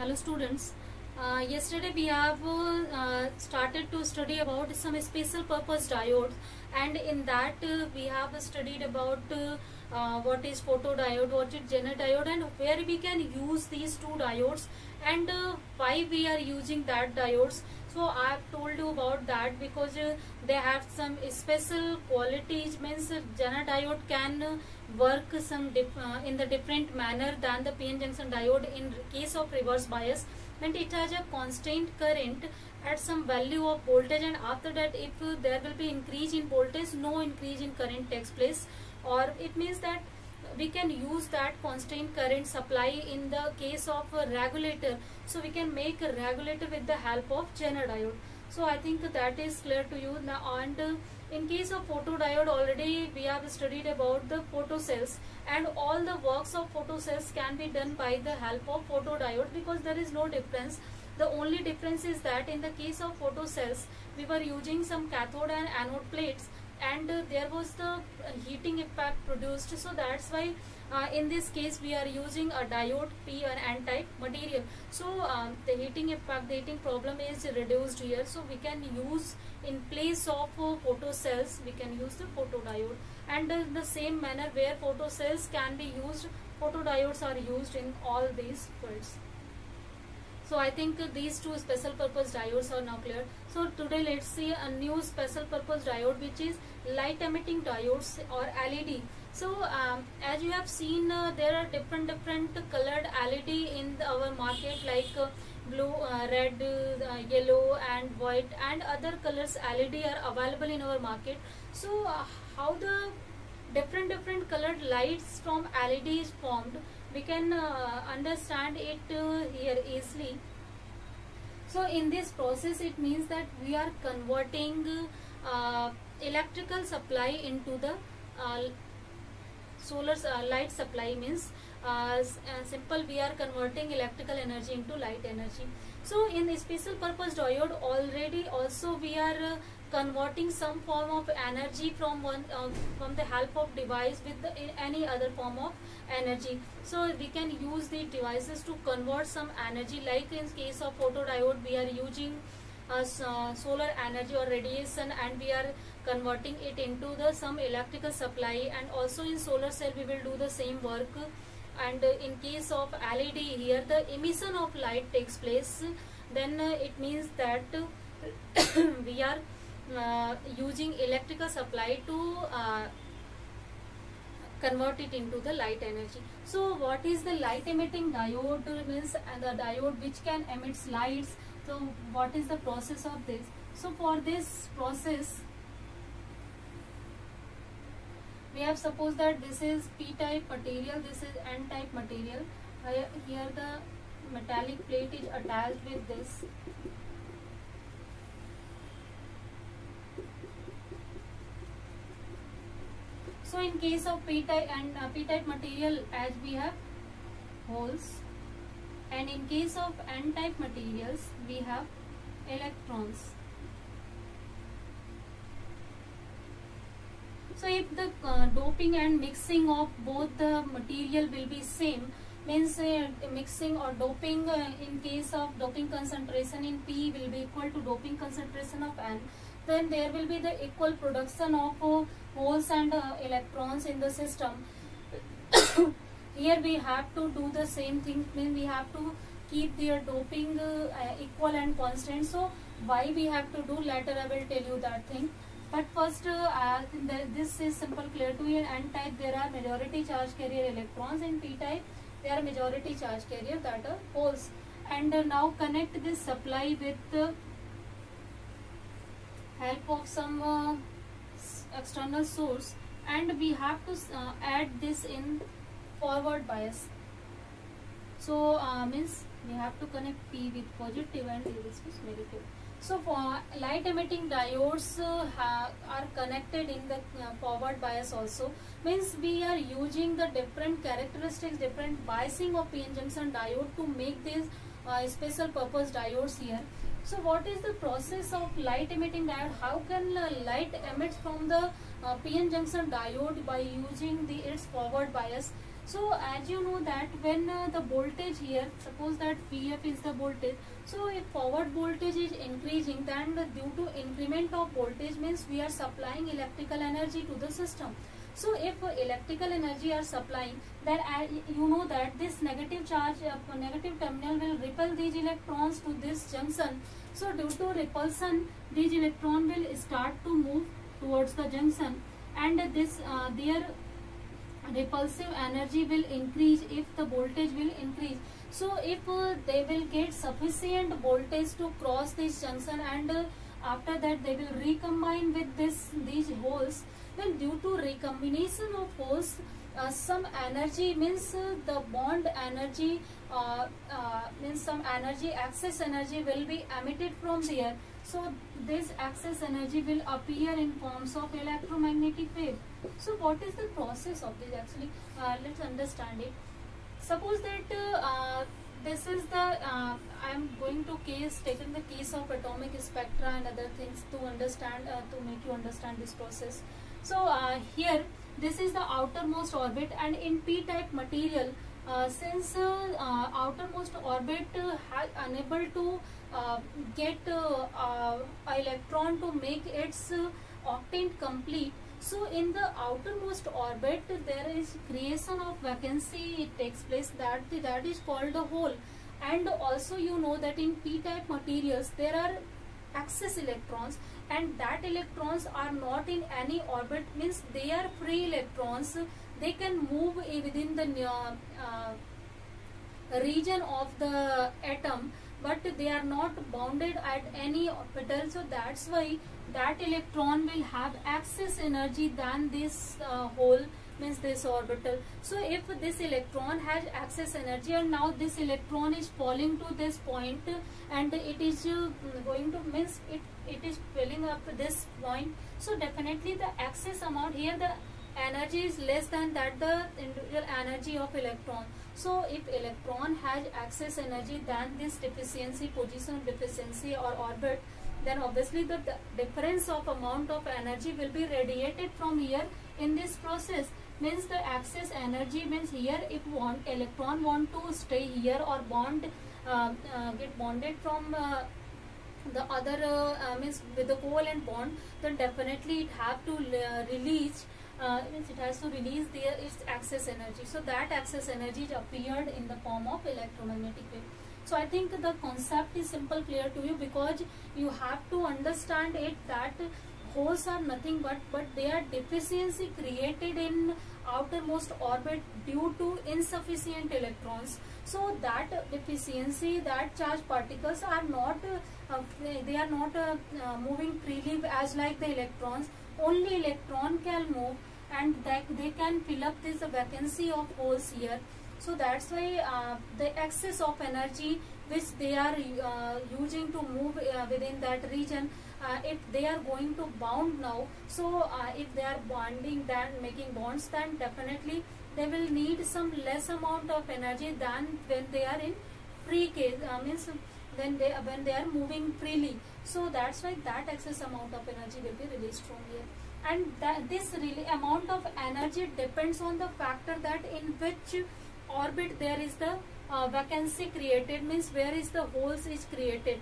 Hello students. Yesterday we have started to study about some special purpose diodes, and in that we have studied about what is photodiode, what is Zener diode, and where we can use these two diodes, and why we are using that diodes. So I have told you about that because they have some special qualities. Means Zener diode can work in the different manner than the PN junction diode in case of reverse bias, and it has a constant current at some value of voltage, and after that if there will be increase in voltage, no increase in current takes place, or it means that we can use that constant current supply in the case of a regulator. So we can make a regulator with the help of Zener diode. So I think that is clear to you now. And in case of photodiode, already we have studied about the photocells, and all the works of photocells can be done by the help of photodiode, because there is no difference. The only difference is that in the case of photocells we were using some cathode and anode plates, and there was the heating effect produced. So that's why in this case we are using a diode P and N type material. So the heating effect, the heating problem is reduced here. So we can use, in place of photocells, we can use the photodiode, and in the same manner where photocells can be used, photodiodes are used in all these fields. So I think these two special purpose diodes are now clear. So today let's see a new special purpose diode, which is light emitting diodes or LED. So as you have seen, there are different colored LED in our market, like blue, red, yellow and white, and other colors LED are available in our market. So how the different colored lights from LED is formed, we can understand it here easily. So in this process, it means that we are converting electrical supply into the solar light supply. Means simple, we are converting electrical energy into light energy. So in the special purpose diode, already also we are converting some form of energy from the help of device with any other form of energy. So we can use the devices to convert some energy, like in case of photodiode we are using solar energy or radiation, and we are converting it into the some electrical supply, and also in solar cell we will do the same work. And in case of LED, here the emission of light takes place, then it means that we are using electrical supply to convert it into the light energy. So what is the light emitting diode? Means the diode which can emit lights. So what is the process of this? So for this process, we have supposed that this is P-type material, this is N-type material. Here the metallic plate is attached with this. So in case of P-type and P-type material, as we have holes, and in case of N-type materials we have electrons. So if the doping and mixing of both the material will be same, means mixing or doping in case of doping concentration in P will be equal to doping concentration of N, then there will be the equal production of holes and electrons in the system. Here we have to do the same thing, means we have to keep their doping equal and constant. So why we have to do, later I will tell you that thing. But first this is simple, clear to you. In N-type there are majority charge carrier electrons, in P-type there are majority charge carrier, that are holes. And now connect this supply with the help of some external source, and we have to add this in forward bias. So means we have to connect P with positive and this with negative. So for light emitting diodes are connected in the forward bias also. Means we are using the different characteristics, different biasing of PN junction diode to make these special purpose diodes here. So what is the process of light emitting diode? How can light emit from the PN junction diode by using its forward bias? So as you know that when the voltage here, suppose that Vf is the voltage, so if forward voltage is increasing, then due to increment of voltage means we are supplying electrical energy to the system. So if electrical energy are supplying, then you know that this negative charge, negative terminal will repel these electrons to this junction. So due to repulsion, these electron will start to move towards the junction, and this their repulsive energy will increase if the voltage will increase. So if they will get sufficient voltage to cross this junction, and after that they will recombine with these holes, then due to recombination of holes, some energy means the bond energy means some energy, excess energy will be emitted from there. So this excess energy will appear in forms of electromagnetic wave. So what is the process of this actually? Let's understand it. Suppose that this is the I am going to taking the case of atomic spectra and other things to understand, to make you understand this process. So here this is the outermost orbit, and in p-type material, since outermost orbit has unable to get electron to make its octant complete, so in the outermost orbit there is creation of vacancy, it takes place, that is called the hole. And also you know that in p-type materials there are excess electrons, and that electrons are not in any orbit, means they are free electrons, they can move within the region of the atom, but they are not bounded at any orbital. So that's why that electron will have excess energy than this hole, means this orbital. So if this electron has excess energy, and now this electron is falling to this point, and it is going to, means it is filling up this point, so definitely the excess amount here, the energy is less than that the individual energy of electron. So if electron has excess energy than this deficiency, position deficiency or orbit, then obviously the difference of amount of energy will be radiated from here in this process. Means the excess energy means here, if electron want to stay here or get bonded from the other means with the covalent bond, then definitely it have to release means it has to release its excess energy. So that excess energy appeared in the form of electromagnetic wave. So I think the concept is simple, clear to you, because you have to understand it that holes are nothing but they are deficiency created in outermost orbit due to insufficient electrons. So that deficiency, that charged particles are not they are not moving freely as like the electrons. Only electron can move, and they can fill up this vacancy of holes here. So that's why the excess of energy which they are using to move within that region, if they are going to bound now, so if they are bonding, then making bonds, then definitely they will need some less amount of energy than when they are in free case, means when they are moving freely. So that's why that excess amount of energy will be released from here. And this really amount of energy depends on the factor that in which orbit there is the vacancy created, means where is the holes is created.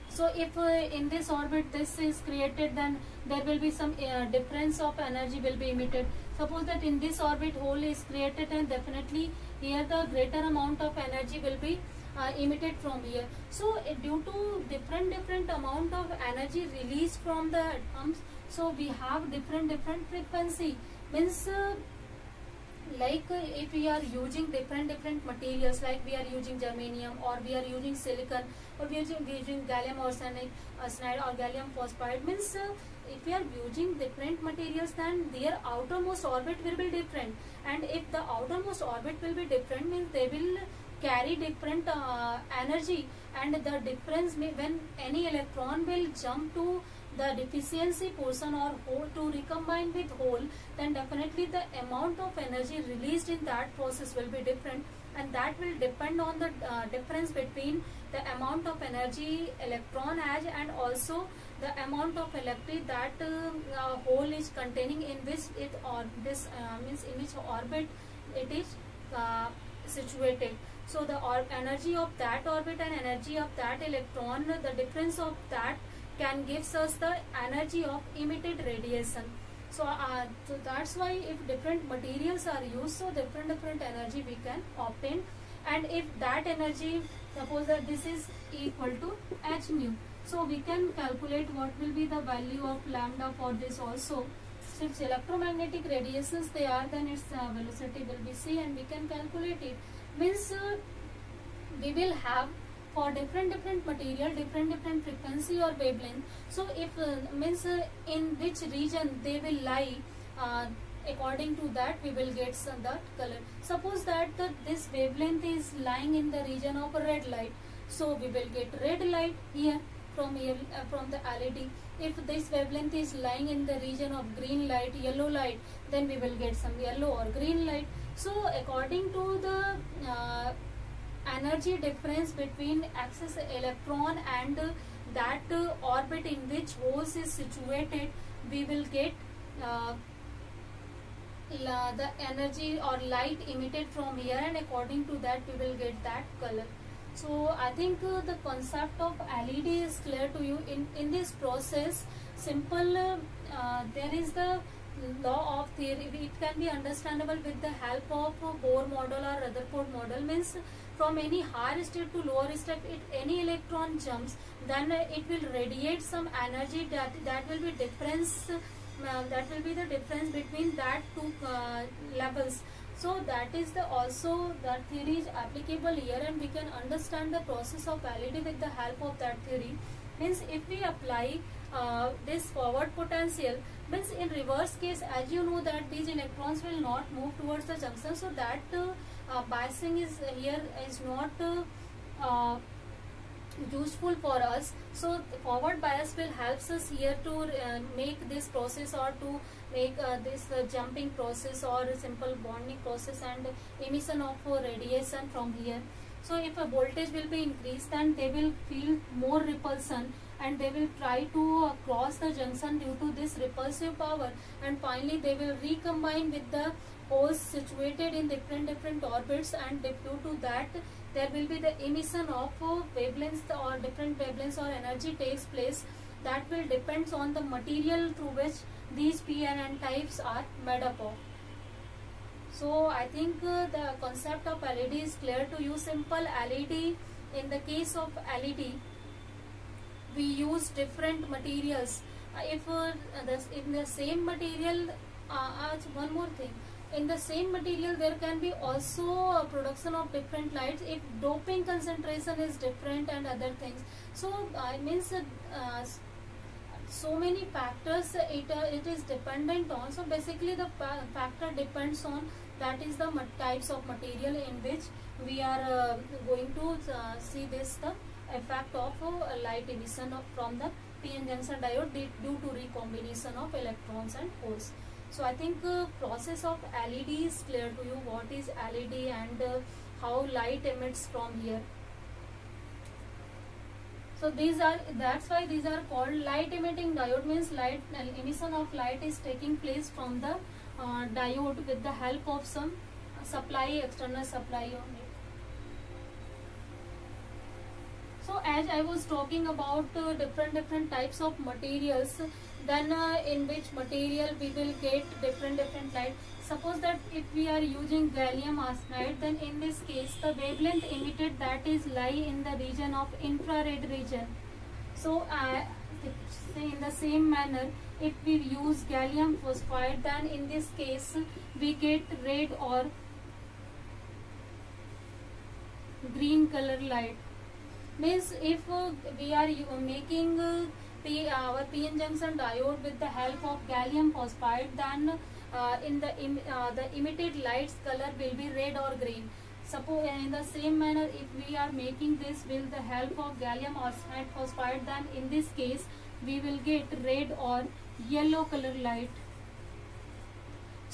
So if in this orbit this is created, then there will be some difference of energy will be emitted. Suppose that in this orbit hole is created, and definitely here the greater amount of energy will be emitted from here. So due to different amount of energy released from the atoms, so we have different frequency, means like if we are using different materials, like we are using germanium, or we are using silicon, or we are using gallium arsenide or gallium phosphide, means if we are using different materials, then their outermost orbit will be different. And if the outermost orbit will be different, means they will carry different energy, and the difference when any electron will jump to the deficiency portion or hole to recombine with hole, then definitely the amount of energy released in that process will be different, and that will depend on the difference between the amount of energy electron has and also the amount of electricity that hole is containing, in which it or this means in which orbit it is situated. So the energy of that orbit and energy of that electron, the difference of that can gives us the energy of emitted radiation. So that's why if different materials are used, so different energy we can obtain. And if that energy, suppose that this is equal to h nu, so we can calculate what will be the value of lambda for this also. Since electromagnetic radiations they are, then its velocity will be c, and we can calculate it. Means we will have for different material different frequency or wavelength. So if means in which region they will lie, according to that we will get that color. Suppose that this wavelength is lying in the region of red light, so we will get red light here from the LED. If this wavelength is lying in the region of green light, yellow light, then we will get some yellow or green light. So according to the energy difference between axis electron and that orbit in which holes is situated, we will get the energy or light emitted from here, and according to that we will get that color. So I think the concept of LED is clear to you. In this process, simple there is the law of theory. It can be understandable with the help of Bohr model or Rutherford model. Means from any higher state to lower state, if any electron jumps, then it will radiate some energy that will be difference. That will be the difference between that two levels. So that is the also that theory is applicable here, and we can understand the process of LED with the help of that theory. Means if we apply this forward potential, means in reverse case, as you know that these electrons will not move towards the junction, so that biasing is here is not useful for us. So the forward bias will helps us here to make this process, or to make this jumping process or simple bonding process and emission of radiation from here. So if a voltage will be increased, then they will feel more repulsion, and they will try to cross the junction due to this repulsive power, and finally they will recombine with the holes situated in different orbits, and due to that there will be the emission of wavelengths, or different wavelengths or energy takes place. That will depends on the material through which these p and n types are made up of. So I think the concept of LED is clear to you. Simple LED, in the case of LED we use different materials. If in the same material, one more thing, in the same material there can be also production of different lights if doping concentration is different and other things. So I means so many factors it is dependent on. So basically the factor depends on, that is the types of material in which we are going to see this the effect of light emission from the p-n junction diode due to recombination of electrons and holes. So I think process of LED is clear to you, what is LED and how light emits from here. So these are, that's why these are called light emitting diode. Means light emission of light is taking place from the diode with the help of some supply, external supply on it. So as I was talking about different types of materials, then in which material we will get different light. Suppose that if we are using gallium arsenide, then in this case the wavelength emitted, that is lie in the region of infrared region. So in the same manner, if we use gallium phosphide, then in this case we get red or green color light. Means if we are making our p-n junction diode with the help of gallium phosphide, then in the emitted light's color will be red or green. Suppose in the same manner, if we are making this with the help of gallium arsenide phosphide, then in this case we will get red or yellow color light.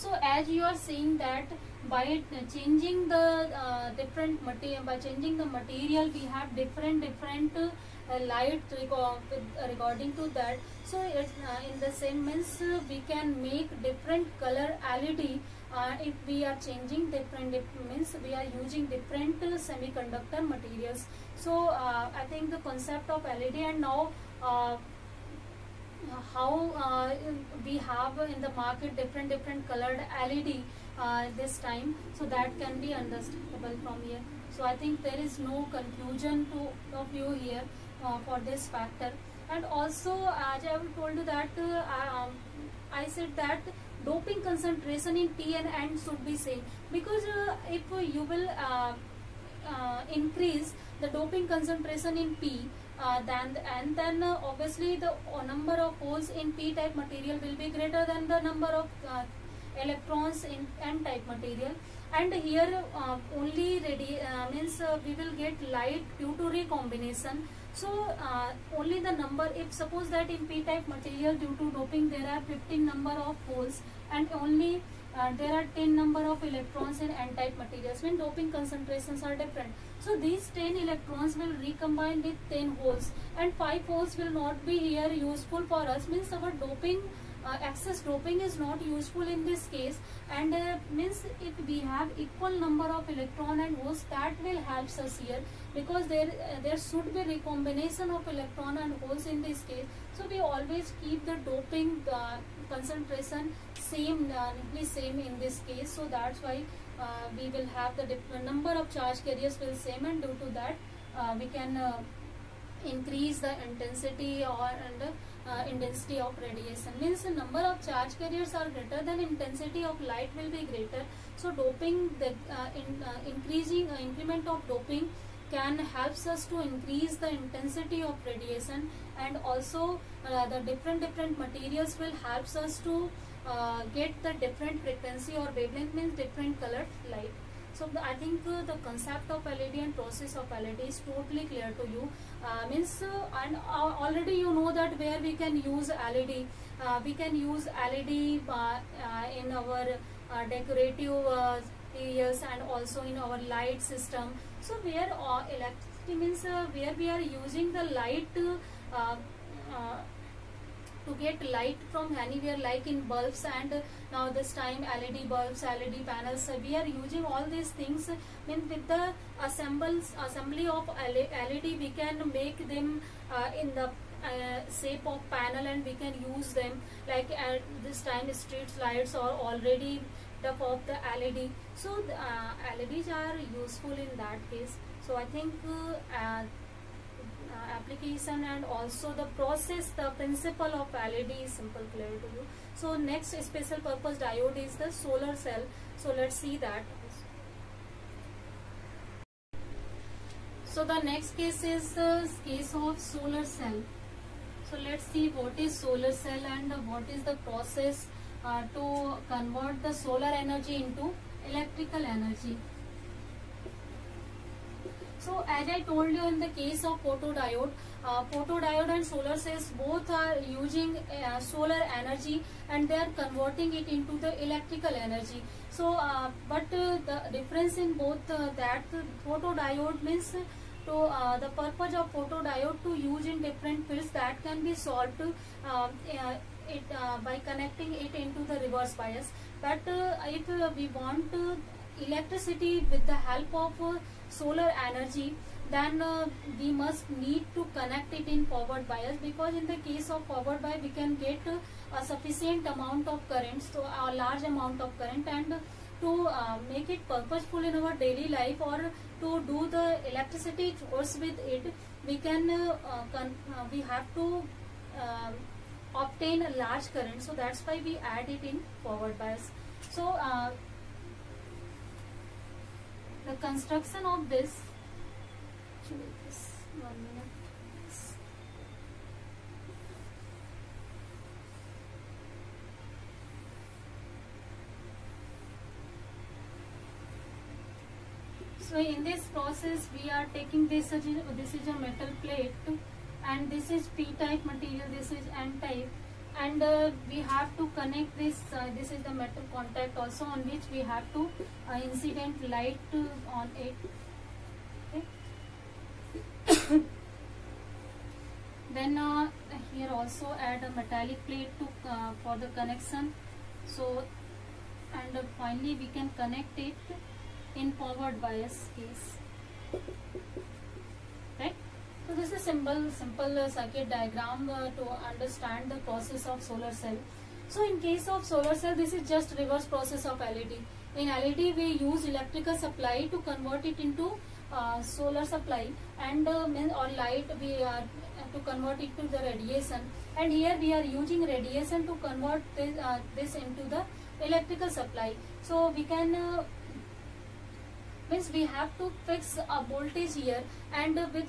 So as you are seeing that by changing the different material, by changing the material, we have different light regarding to that. So it's in the same means we can make different color LED if we are changing different means we are using different semiconductor materials. So I think the concept of LED, and now how we have in the market different colored LED this time, so that can be understandable from here. So I think there is no confusion of you here for this factor. And also as I have told you that I said that doping concentration in P and N should be same, because if you will increase the doping concentration in P then obviously the number of holes in P type material will be greater than the number of electrons in N type material. And here only means we will get light due to recombination. So only the number, if suppose that in P type material due to doping there are 15 number of holes and only there are 10 number of electrons in N type materials, when doping concentrations are different. So these 10 electrons will recombine with 10 holes, and 5 holes will not be here useful for us, means our doping excess doping is not useful in this case. And means if we have equal number of electron and holes, that will help us here, because there should be recombination of electron and holes in this case. So we always keep the doping concentration same in this case. So that's why we will have the number of charge carriers will same, and due to that we can increase the intensity intensity of radiation. Means the number of charge carriers are greater than intensity of light will be greater. So doping, the increment of doping can helps us to increase the intensity of radiation, and also the different materials will helps us to get the different frequency or wavelength, means different colored light. So I think the concept of LED and process of LED is totally clear to you. Means and already you know that where we can use LED. We can use LED in our decorative areas and also in our light system. So where electricity means where we are using the light to get light from anywhere, like in bulbs, and now this time LED bulbs, LED panels, we are using all these things. Means with the assembly of LED, we can make them in the shape of panel, and we can use them, like at this time street lights are already top of the LED. So the LEDs are useful in that case. So I think application and also the process, the principle of LED is simple, clear to you. So next special purpose diode is the solar cell. So let's see that. So the next case is the case of solar cell. So let's see what is solar cell and what is the process to convert the solar energy into electrical energy. So as I told you, in the case of photodiode and solar cells both are using solar energy, and they are converting it into the electrical energy. So but the difference in both that photodiode means to the purpose of photodiode to use in different fields, that can be solved by connecting it into the reverse bias. But if we want electricity with the help of solar energy, then we must need to connect it in forward bias, because in the case of forward bias we can get a sufficient amount of current, so a large amount of current, and to make it purposeful in our daily life, or to do the electricity chores with it, we can we have to obtain a large current. So that's why we add it in forward bias. So the construction of this, actually this 1 minute. So in this process we are taking this is a metal plate, and this is P type material, this is N type, and we have to connect this. This is the metal contact also, on which we have to incident light on it. Okay. Then here also add a metallic plate to for the connection. So, and finally we can connect it in forward bias case. Right. So this is simple circuit diagram to understand the process of solar cell. So in case of solar cell, this is just reverse process of LED. In LED we use electrical supply to convert it into solar supply, and or light we are to convert it to the radiation, and here we are using radiation to convert this into the electrical supply. So we can means we have to fix a voltage here, and with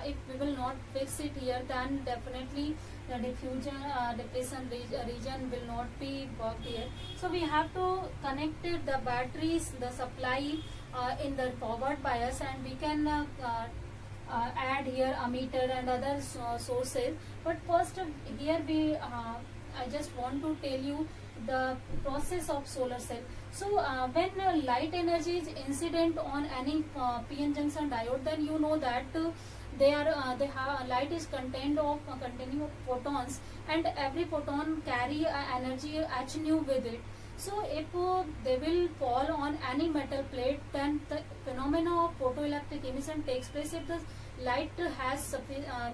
if we will not fix it here, then definitely the diffusion depletion region will not be worked here. So we have to connect the batteries, the supply in the forward bias, and we can add here ammeter and other sources. But first here we I just want to tell you the process of solar cell. So when light energy is incident on any PN junction diode, then you know that light is containing photons, and every photon carry energy h nu with it. So if they will fall on any metal plate, then the phenomena of photoelectric emission takes place if the light has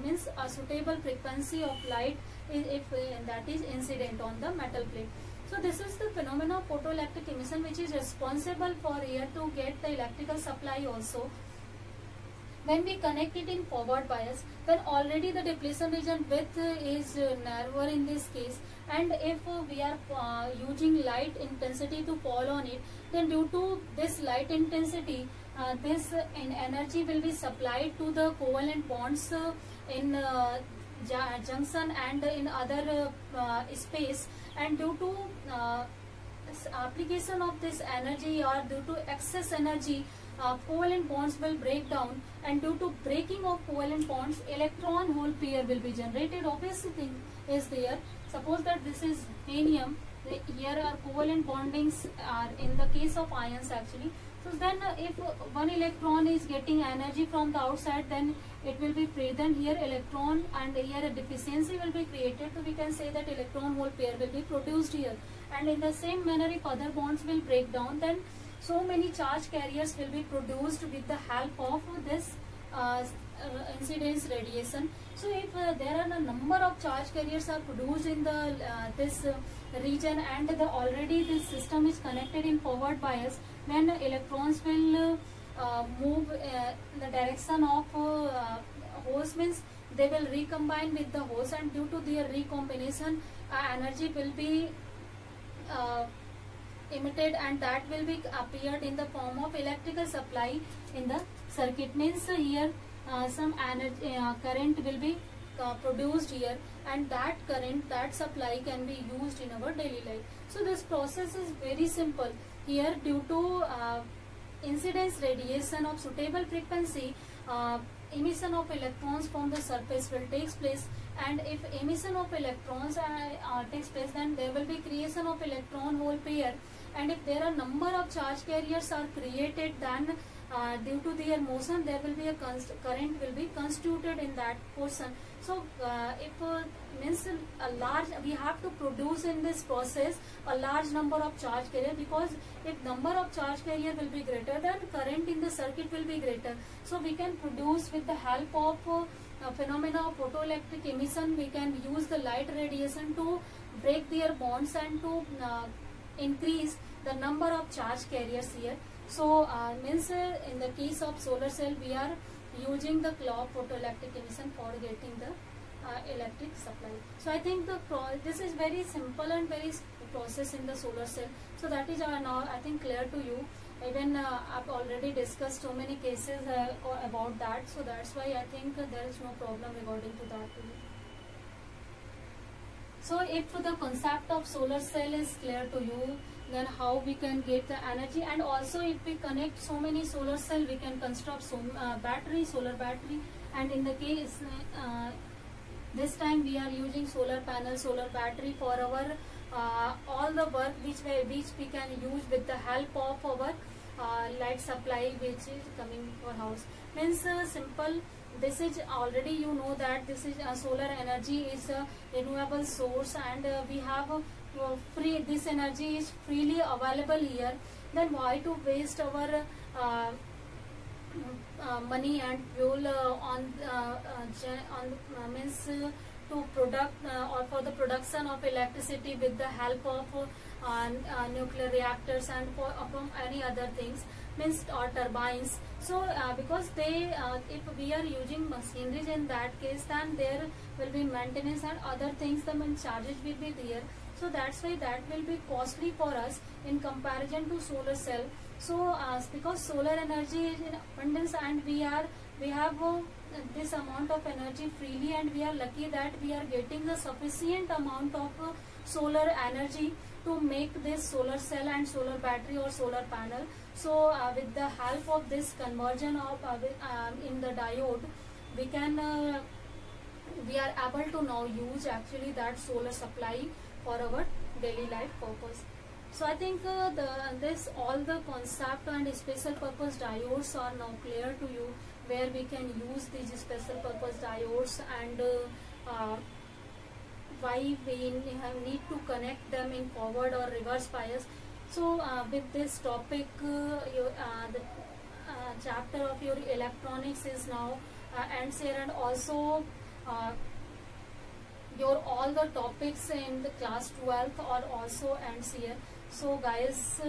means a suitable frequency of light if that is incident on the metal plate. So this is the phenomena of photoelectric emission, which is responsible for here to get the electrical supply also. When we connect it in forward bias, then already the depletion region width is narrower in this case, and if we are using light intensity to fall on it, then due to this light intensity, this energy will be supplied to the covalent bonds in junction and in other space, and due to application of this energy or due to excess energy, covalent bonds will break down, and due to breaking of covalent bonds, electron hole pair will be generated. Obviously thing is there. Suppose that this is helium, here are covalent bondings are in the case of ions actually. So then if one electron is getting energy from the outside, then it will be free. Then here electron and here a deficiency will be created. So we can say that electron hole pair will be produced here. And in the same manner, if other bonds will break down, then so many charge carriers will be produced with the help of this incidence radiation. So if there are a number of charge carriers are produced in the this region, and already this system is connected in forward bias, then electrons will move in the direction of holes, means they will recombine with the holes, and due to their recombination, energy will be emitted, and that will be appeared in the form of electrical supply in the circuit. Means here some energy current will be produced here, and that current, that supply can be used in our daily life. So this process is very simple. Here due to incidence radiation of suitable frequency, emission of electrons from the surface will take place, and if emission of electrons takes place, then there will be creation of electron hole pair, and if there are number of charge carriers are created, then due to their motion there will be a current will be constituted in that portion. So if means a large, we have to produce in this process a large number of charge carrier, because if number of charge carrier will be greater, then current in the circuit will be greater. So we can produce with the help of phenomena of photoelectric emission. We can use the light radiation to break their bonds and to increase the number of charge carriers here. So means in the case of solar cell, we are using the clock photoelectric emission for getting the electric supply. So I think this is very simple and very process in the solar cell. So that is now I think clear to you. Even I've already discussed so many cases about that. So that's why I think there is no problem regarding to that too. So if the concept of solar cell is clear to you, then how we can get the energy, and also if we connect so many solar cell, we can construct some battery, solar battery, and in the case This time we are using solar panel, solar battery for our all the work which we can use with the help of our light supply which is coming for house. Means simple. This is already, you know that this is solar energy is a renewable source, and we have free, this energy is freely available here. Then why to waste our money and fuel means to product or for the production of electricity with the help of nuclear reactors and from any other things, means or turbines. So because they if we are using machineries, in that case then there will be maintenance and other things, the charges will be there. So that's why that will be costly for us in comparison to solar cell. So because solar energy is in abundance, and we have this amount of energy freely, and we are lucky that we are getting a sufficient amount of solar energy to make this solar cell and solar battery or solar panel. So with the help of this conversion of in the diode, we can we are able to now use actually that solar supply for our daily life purpose. So I think all the concept and special purpose diodes are now clear to you, where we can use these special purpose diodes, and why we need to connect them in forward or reverse bias. So with this topic, the chapter of your electronics is now ends here, and also your all the topics in the class 12th are also ends here. So guys,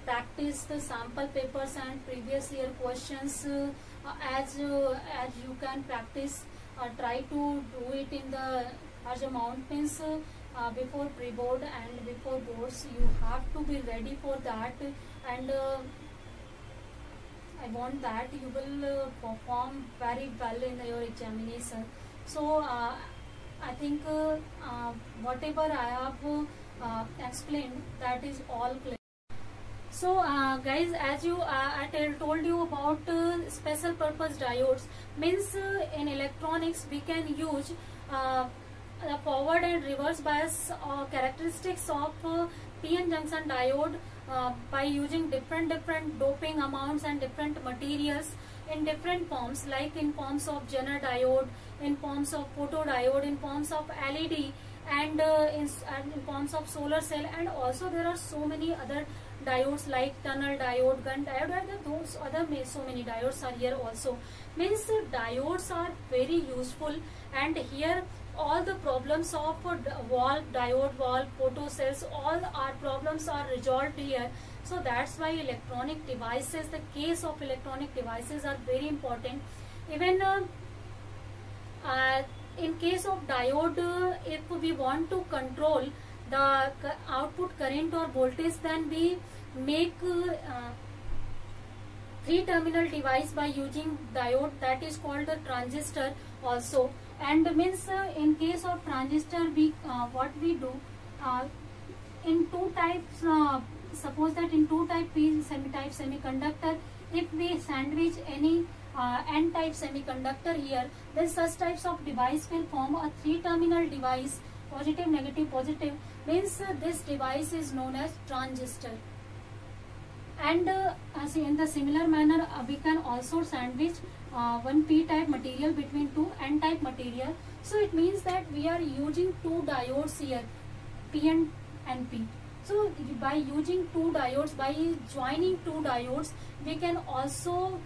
practice the sample papers and previous year questions as you can practice. Try to do it in the large amount, means before pre-board and before boards. You have to be ready for that, and I want that you will perform very well in your examination. So I think whatever I have explained, that is all clear. So guys, as you I told you about special purpose diodes, means in electronics we can use the forward and reverse bias characteristics of PN junction diode by using different doping amounts and different materials in different forms, like in forms of Zener diode, in forms of photodiode, in forms of LED, and in forms of solar cell. And also there are so many other diodes like tunnel diode, gun diode, and those other so many diodes are here also. Means diodes are very useful, and here all the problems of wall diode, wall photo cells, all our problems are resolved here. So that's why electronic devices, the case of electronic devices are very important. Even in case of diode, if we want to control the output current or voltage, then we make three-terminal device by using diode, that is called the transistor also. And means in case of transistor, we what we do in two types. Suppose that in two type type semiconductor, if we sandwich any n-type semiconductor here, then such types of device will form a three-terminal device, positive, negative, positive. Means this device is known as transistor. And in the similar manner, we can also sandwich one p-type material between two n-type material. So it means that we are using two diodes here, P and NP. So by using two diodes, by joining two diodes, we can also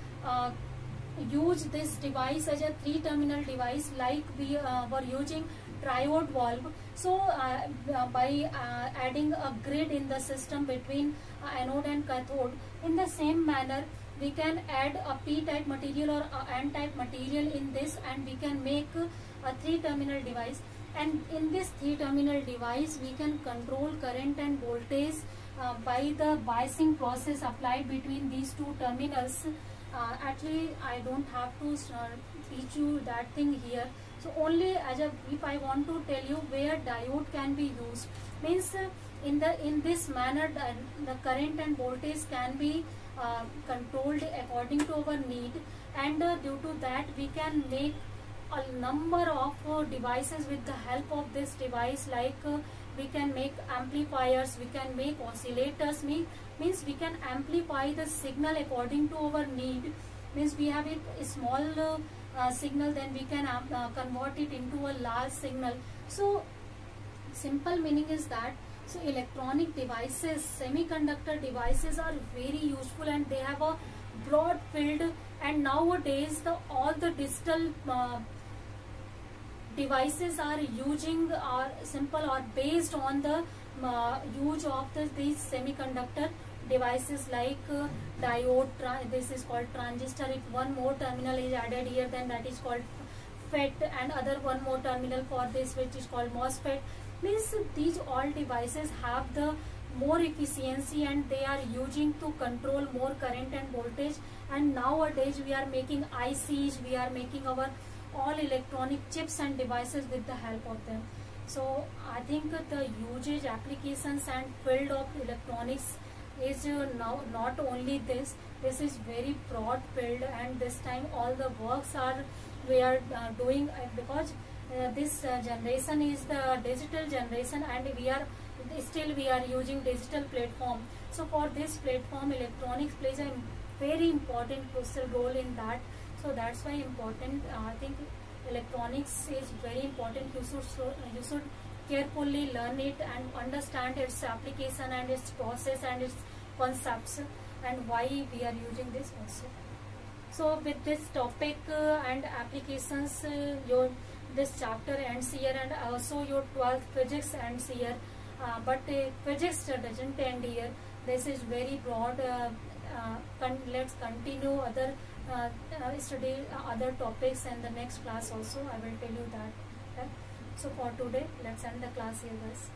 use this device as a three-terminal device, like we were using triode valve. So by adding a grid in the system between anode and cathode, in the same manner we can add a p-type material or n-type material in this, and we can make a three-terminal device. And in this three-terminal device, we can control current and voltage by the biasing process applied between these two terminals. Actually, I don't have to teach you that thing here. So only if I want to tell you where diode can be used, means in this manner the current and voltage can be controlled according to our need, and due to that we can make a number of devices with the help of this device, like we can make amplifiers, we can make oscillators, means we can amplify the signal according to our need. Means we have a small signal, then we can convert it into a large signal. So simple meaning is that, so electronic devices, semiconductor devices are very useful and they have a broad field. And nowadays all the digital devices are using or based on the use of these semiconductor devices, like diode, this is called transistor. If one more terminal is added here, then that is called FET, and other one more terminal for this, which is called MOSFET. Means these all devices have the more efficiency and they are using to control more current and voltage. And nowadays we are making ICs, we are making our all electronic chips and devices with the help of them. So I think the usage, applications and field of electronics is now not only this is very broad field, and this time all the works we are doing because this generation is the digital generation, and we are using digital platform. So for this platform, electronics plays a very important crucial role in that. So that's why important. I think electronics is very important. You should carefully learn it and understand its application and its process and its concepts and why we are using this also. So with this topic and applications, this chapter ends here, and also your 12th physics ends here. But physics doesn't end here. This is very broad. Let's continue other study other topics in the next class also. I will tell you that. So for today, let's end the class here, guys.